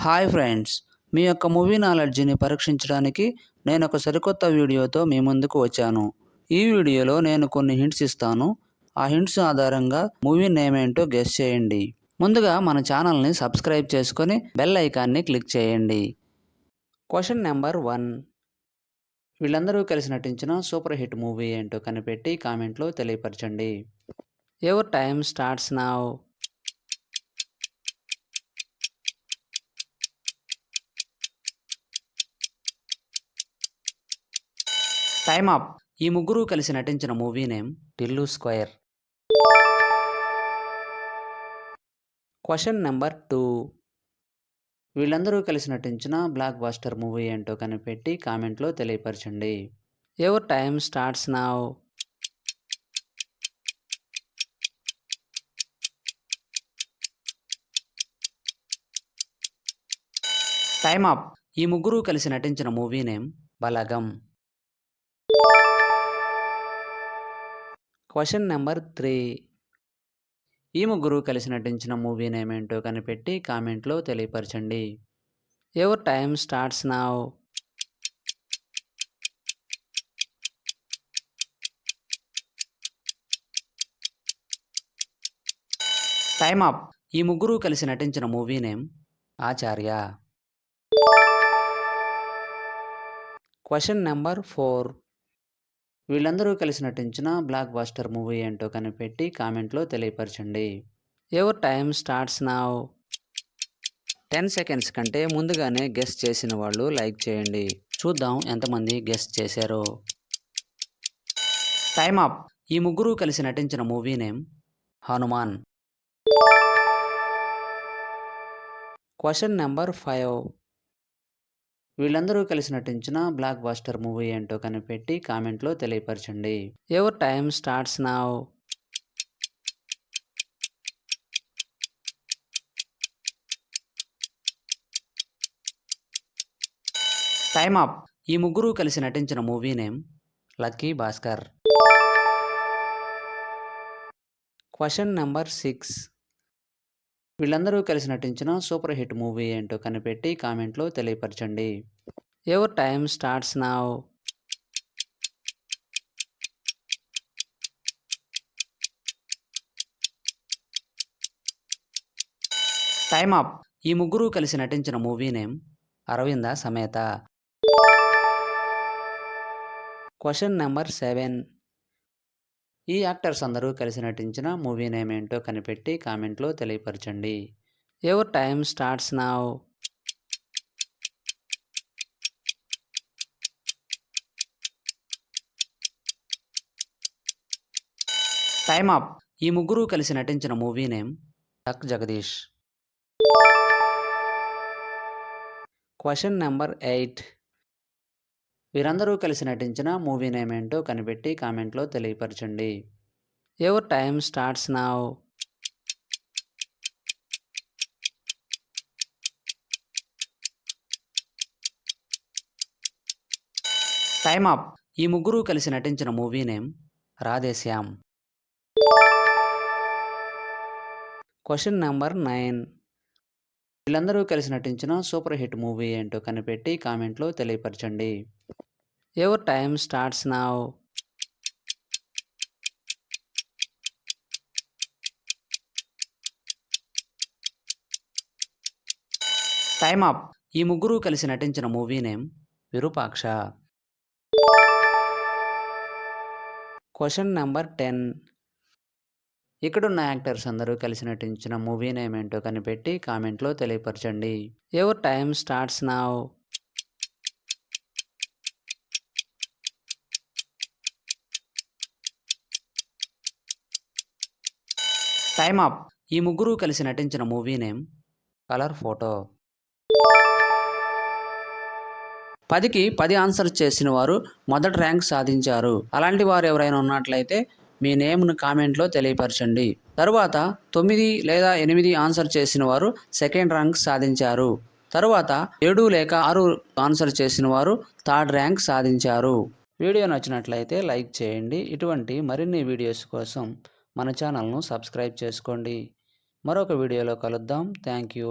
Hi friends, మీ యొక్క movie నాలెడ్జ్ని పరీక్షించడానికి నేను ఒక సరికొత్త వీడియోతో మీ ముందుకు వచ్చాను. ఈ వీడియోలో నేను కొన్ని హింట్స్ ఇస్తాను. ఆ హింట్స్ ఆధారంగా మూవీ నేమ్ ఏంటో గెస్ చేయండి. ముందుగా మన ఛానల్ని సబ్స్క్రైబ్ చేసుకొని బెల్ ఐకాన్ని క్లిక్ చేయండి. Question number 1. వీళ్ళందరూ కలిసి నటించిన సూపర్ హిట్ మూవీ ఏంటో కనిపెట్టి కామెంట్లో తెలియపరచండి. Your time starts now. Time up. ఈ ముగ్గురు కలిసి నటించిన movie name Tillu square. Question number 2. వీళ్ళందరూ కలిసి నటించిన బ్లాక్ బస్టర్ మూవీ ఏంటో కనిపెట్టి కామెంట్లో తెలియపరచండి. Your time starts now. Time up. ఈ ముగ్గురు కలిసి నటించిన movie name Balagam. Question number 3. ఈ ముగ్గురు కలిసి నటించిన మూవీ నేమ్ ఏంటో కనిపెట్టి కామెంట్లో తెలియపరచండి. Your time starts now. Time up. ఈ ముగ్గురు కలిసి నటించిన movie name Acharya. Question number 4. వీళ్ళందరూ కలిసి నటించిన బ్లాక్ బస్టర్ మూవీ ఏంటో కనిపెట్టి కామెంట్లో తెలియపరచండి. Your time starts now. 10 seconds కంటే ముందుగానే గెస్ చేసిన వాళ్ళు లైక్ చేయండి. చూద్దాం ఎంతమంది గెస్ చేశారో. Time up. ఈ ముగ్గురు కలిసి నటించిన movie name Hanuman. Question number 5. వీళ్ళందరూ కలిసి నటించిన బ్లాక్ బస్టర్ మూవీ ఏంటో కనిపెట్టి కామెంట్లో తెలియపరచండి. Your time starts now. Time up. ఈ ముగ్గురు కలిసి నటించిన movie name lucky Bhaskar. Question number 6. వీళ్ళందరూ కలిసి నటించిన సూపర్ హిట్ మూవీ ఏంటో కనిపెట్టి కామెంట్లో తెలియపరచండి. Your time starts now. Time up. ఈ ముగ్గురు కలిసి నటించిన movie name Aravinda Sametha. Question number 7. ఈ యాక్టర్స్ అందరూ కలిసి నటించిన మూవీ నేమ్ ఏంటో కనిపెట్టి కామెంట్లో తెలియపరచండి. Your time starts now. Time up. ఈ ముగ్గురు కలిసి నటించిన మూవీ నేమ్ టక్ జగదీష్. Question number 8. వీరందరూ కలిసి నటించిన మూవీ నేమ్ ఏంటో కనిపెట్టి కామెంట్లో తెలియపరచండి. Your time starts now. Time up. ఈ ముగ్గురు కలిసి నటించిన movie name Radhe Shyam. Question number 9. వీళ్ళందరూ కలిసి నటించిన సూపర్ హిట్ మూవీ ఏంటో కనిపెట్టి కామెంట్లో తెలియపరచండి. Your time starts now. Time up. ఈ ముగ్గురు కలిసి నటించిన movie name Virupaksha. Question number 10. ఇక్కడున్న యాక్టర్స్ అందరూ కలిసి నటించిన మూవీ నేమ్ ఏంటో కనిపెట్టి కామెంట్లో తెలియపరచండి. Your time starts now. Time up. ఈ ముగ్గురు కలిసి నటించిన మూవీ నేమ్ కలర్ ఫోటో. 10కి 10 ఆన్సర్ చేసిన వారు మొదటి ర్యాంక్ సాధించారు. అలాంటి వారు ఎవరైనా ఉన్నట్లయితే మీ నేమ్ను కామెంట్లో తెలియపరచండి. తరువాత 9 లేదా 8 ఆన్సర్ చేసిన వారు సెకండ్ ర్యాంక్ సాధించారు. తరువాత 7 లేక 6 ఆన్సర్ చేసిన వారు థర్డ్ ర్యాంక్ సాధించారు. వీడియో నచ్చినట్లయితే లైక్ చేయండి. ఇటువంటి మరిన్ని వీడియోస్ కోసం మన ఛానల్ను సబ్స్క్రైబ్ చేసుకోండి. మరొక వీడియోలో కలుద్దాం. Thank you.